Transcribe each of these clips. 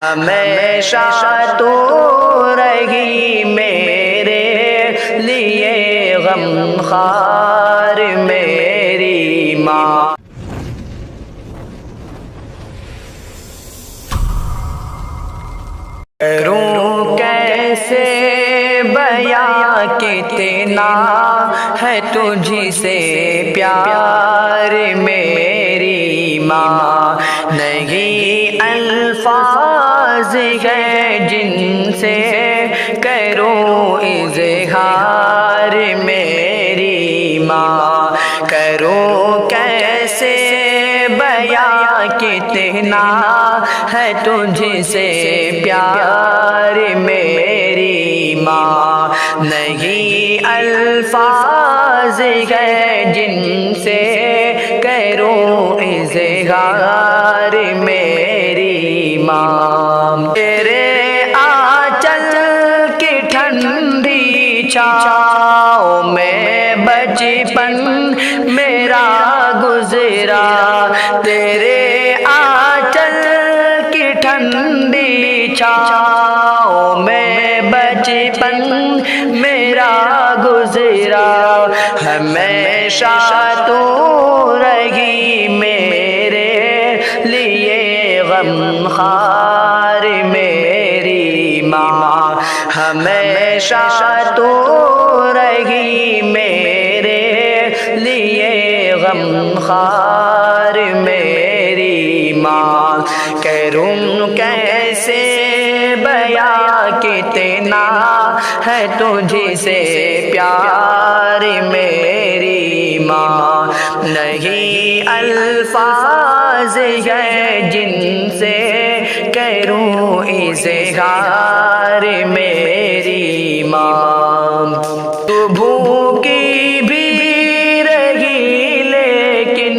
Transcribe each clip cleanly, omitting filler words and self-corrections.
ہمیشہ تو رہی میرے لیے غم خوار میری ماں۔ کروں کیسے بیاں کتنا ہے تجھ سے پیار میری ماں، نہیں الفاظ ہے جن سے کروں اظہار میری ماں، کروں کیسے بیاں کتنا ہے تجھ سے پیار میری ماں، نہیں الفاظ ہے جن سے کروں اظہار میری ماں۔ تیرے آنچل کی ٹھنڈی چھاؤں میں بچپن میرا گزرا، تیرے آنچل کی ٹھنڈی چھاؤں میں بچپن میرا گزرا، ہمیشہ تو رہی میرے لیے غم خوار میری ماں، ہمیشہ تو رہی میرے لیے غم خوار میری ماں۔ کروں کیسے بیاں کتنا ہے تجھ سے پیار میری ماں، نہیں الفاظ ہے جن سے کروں اظہار میری ماں۔ تو بھوکی بھی رہی لیکن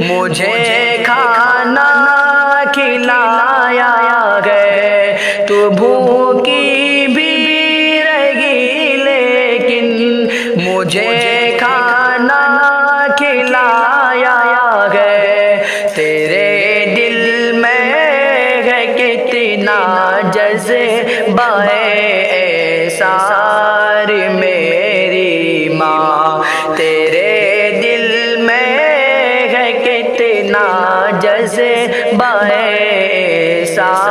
مجھے کھانا کھلایا ہے، تو بھوکی بھی رہی لیکن مجھے کھانا کھلایا ہے، تیرے دل میں ہے کتنا جذبہ احسار میری ماں، تیرے دل میں ہے کتنا جذبہ احسار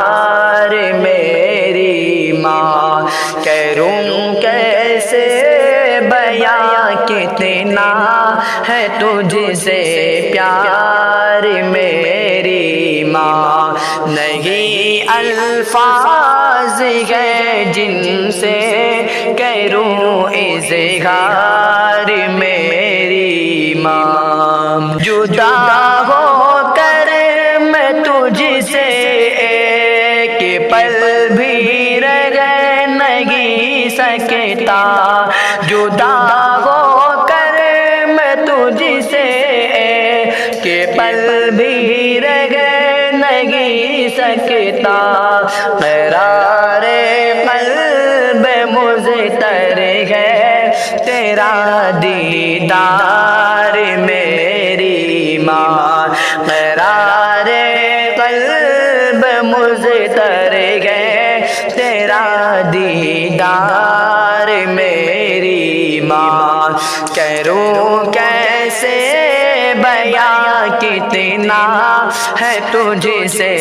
میری ماں۔ کروں کیسے بیاں کتنا ہے تجھ سے پیار میری ماں، نہیں الفاظ ہے جن سے کروں اظہار میری ماں۔ جدا ہو کر میں تجھ سے ایک پل بھی رہ نہیں سکتا، جدا ہو کر میں تجھ سے ایک پل بھی رہ نہیں سکتا، قرار قلب مضطر ہے تیرا دیدار میری ماں، قرار قلب مضطر ہے تیرا دیدار میری ماں۔ کروں کیسے بیاں کتنا ہے تجھ سے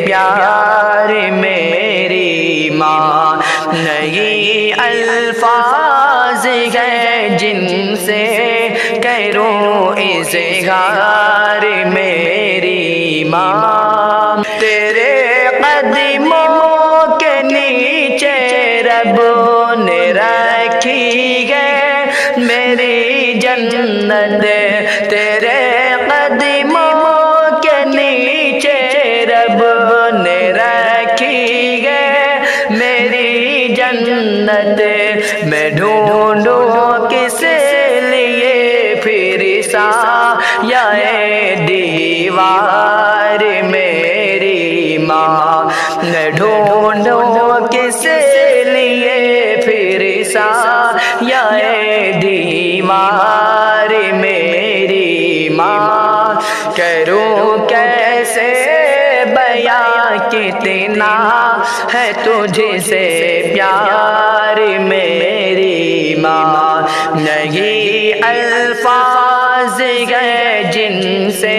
پیار میری ماں، نہیں الفاظ ہے جن سے کروں اظہار میری ماں۔ تیرے قدموں کے نیچے رب نے رکھی ہے میری جنت، تیرے قدموں کے نیچے رب نے رکھی ہے میری جنت، میں ڈھونڈوں کس لیے پھر سایہ دیوار میری ماں، میں ڈھونڈوں کس لیے پھر سایہ دیوار میری ماں۔ کروں کیسے بیاں کتنا ہے تجھ سے پیار میری ماں، نہیں الفاظ ہے جن سے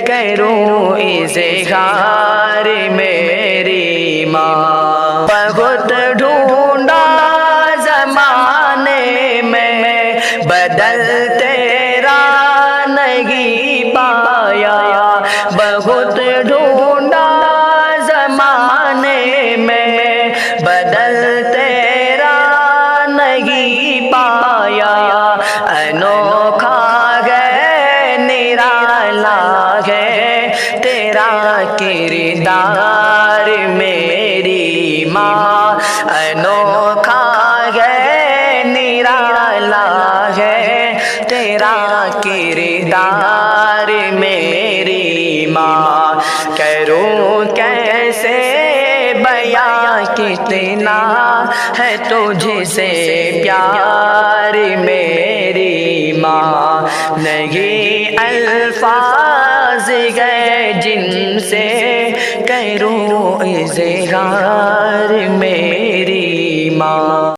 کروں اظہار میری ماں، بہت ڈھونڈا زمانے میں بدل تیرا نہیں پایا، بہت ڈھونڈا زمانے میں بدل تیرا نہیں پایا، انوکھا ہے نرالا ہے تیرا کردار میری ماں، انوکھا ہے نرالا ہے تیرا کردار میری ماں، کروں کیسے بیاں کتنا ہے تجھ سے پیار میری ماں، نہیں الفاظ ہے جن سے کروں اظہار میری ماں۔